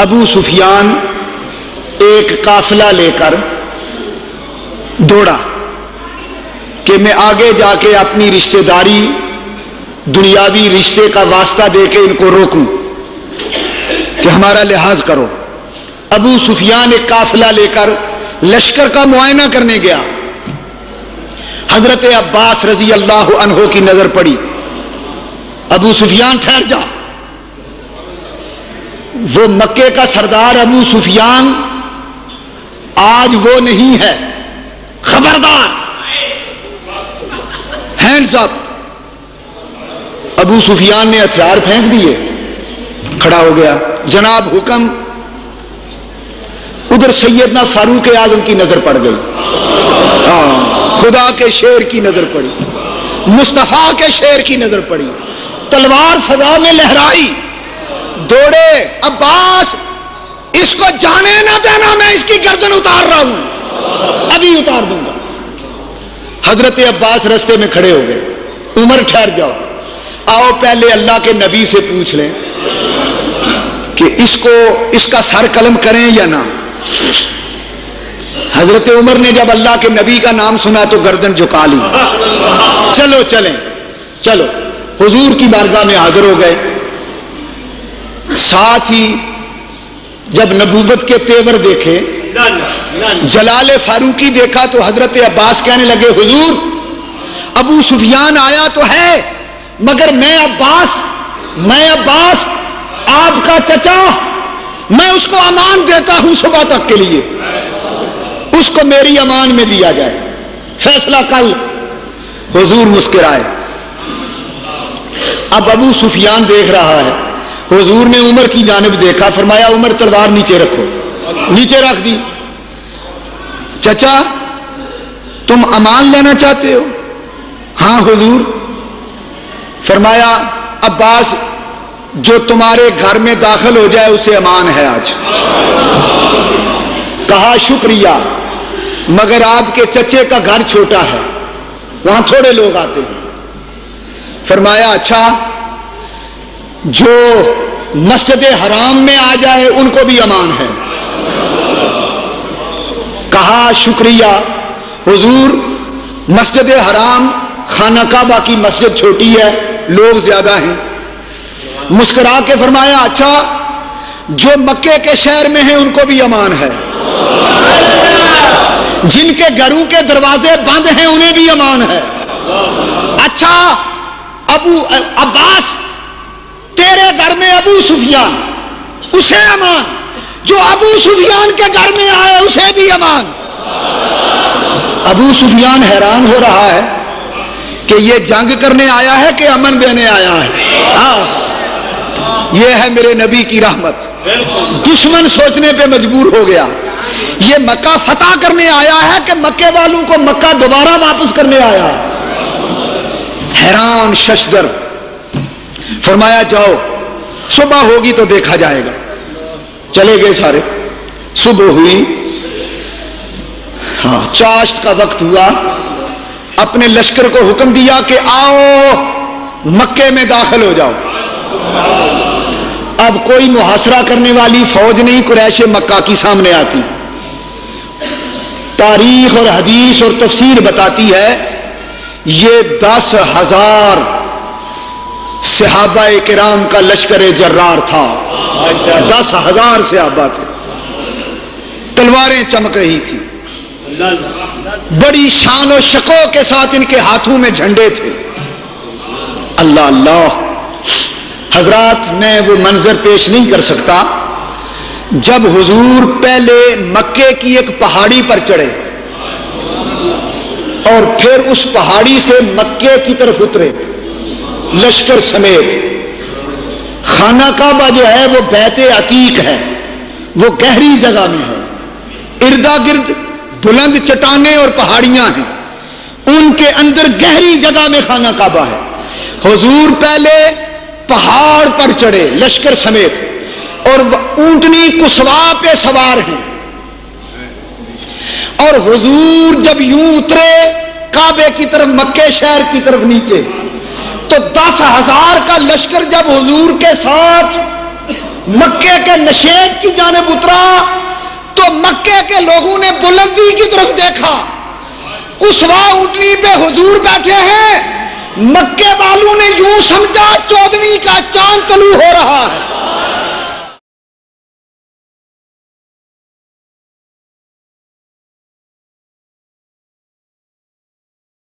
ابو سفیان ایک قافلہ لے کر دوڑا کہ میں آگے جا کے اپنی رشتہ داری دنیاوی رشتے کا واسطہ دے کے ان کو روکوں کہ ہمارا لحاظ کرو. ابو سفیان ایک قافلہ لے کر لشکر کا معائنہ کرنے گیا. حضرت عباس رضی اللہ عنہ کی نظر پڑی. ابو سفیان ٹھہر جا. وہ مکے کا سردار ابو سفیان آج وہ نہیں ہے، خبردار، ہینڈز اپ. ابو سفیان نے ہتھیار پھینک دیے، کھڑا ہو گیا. جناب حکم. ادھر سیدنا فاروق اعظم کی نظر پڑ گئی، خدا کے شیر کی نظر پڑی، مصطفیٰ کے شیر کی نظر پڑی. تلوار فضا میں لہرائی، دوڑے. عباس اس کو جانے نہ دینا، میں اس کی گردن اتار رہا ہوں، ابھی اتار دوں گا. حضرت عباس رستے میں کھڑے ہو گئے. عمر ٹھہر جاؤ، آؤ پہلے اللہ کے نبی سے پوچھ لیں کہ اس کا سر قلم کریں یا نہ. حضرت عمر نے جب اللہ کے نبی کا نام سنا تو گردن جھکا لی. چلو چلیں، چلو. حضور کی بارگاہ میں حاضر ہو گئے. ساتھ ہی جب نبوت کے تیور دیکھے، جلال فاروقی دیکھا تو حضرت عباس کہنے لگے حضور ابو سفیان آیا تو ہے مگر میں عباس آپ کا چچا، میں اس کو امان دیتا ہوں صبح تک کے لیے، اس کو میری امان میں دیا جائے، فیصلہ کل. حضور مسکرائے. اب ابو سفیان دیکھ رہا ہے. حضور نے عمر کی جانب دیکھا، فرمایا عمر تلوار نیچے رکھو. نیچے رکھ دی. چچا تم امان لینا چاہتے ہو؟ ہاں حضور. فرمایا عباس جو تمہارے گھر میں داخل ہو جائے اسے امان ہے آج. کہا شکریہ، مگر آپ کے چچے کا گھر چھوٹا ہے، وہاں تھوڑے لوگ آتے ہیں. فرمایا اچھا جو مسجد حرام میں آ جائے ان کو بھی امان ہے. کہا شکریہ حضور، مسجد حرام خانہ کعبہ کی مسجد چھوٹی ہے، لوگ زیادہ ہیں. مسکرا کے فرمایا اچھا جو مکے کے شہر میں ہیں ان کو بھی امان ہے، جن کے گھروں کے دروازے بند ہیں انہیں بھی امان ہے. اچھا ابو عباس تیرے گھر میں ابو سفیان، اسے امان، جو ابو سفیان کے گھر میں آئے اسے بھی امان. ابو سفیان حیران ہو رہا ہے کہ یہ جنگ کرنے آیا ہے کہ امن دینے آیا ہے. یہ ہے میرے نبی کی رحمت. دشمن سوچنے پہ مجبور ہو گیا، یہ مکہ فتح کرنے آیا ہے کہ مکے والوں کو مکہ دوبارہ واپس کرنے آیا. حیران ششدر. فرمایا جاؤ صبح ہوگی تو دیکھا جائے گا. چلے گئے سارے. صبح ہوئی، ہاں چاشت کا وقت ہوا. اپنے لشکر کو حکم دیا کہ آؤ مکے میں داخل ہو جاؤ. اب کوئی محاصرہ کرنے والی فوج نہیں قریش مکہ کی سامنے آتی. تاریخ اور حدیث اور تفسیر بتاتی ہے یہ 10,000 صحابہ کرام کا لشکر جرار تھا. 10,000 صحابہ تھے. تلواریں چمک رہی تھی، بڑی شان و شکو کے ساتھ ان کے ہاتھوں میں جھنڈے تھے. اللہ اللہ. حضرات میں وہ منظر پیش نہیں کر سکتا جب حضور پہلے مکے کی ایک پہاڑی پر چڑھے اور پھر اس پہاڑی سے مکے کی طرف اترے لشکر سمیت. خانہ کعبہ جو ہے وہ بیت عتیق ہے، وہ گہری جگہ میں ہے. اردا گرد بلند چٹانیں اور پہاڑیاں ہیں، ان کے اندر گہری جگہ میں خانہ کعبہ ہے. حضور پہلے پہاڑ پر چڑھے لشکر سمیت اور اونٹنی کسوا پہ سوار ہیں، اور حضور جب یوں اترے کعبے کی طرف مکے شہر کی طرف نیچے تو 10,000 کا لشکر جب حضور کے ساتھ مکے کے نشیب کی جانب اترا تو مکے کے لوگوں نے بلندی کی طرف دیکھا، قصویٰ اونٹنی پہ حضور بیٹھے ہیں، مکے والوں نے یوں سمجھا 14ویں کا چاند طلوع ہو رہا ہے۔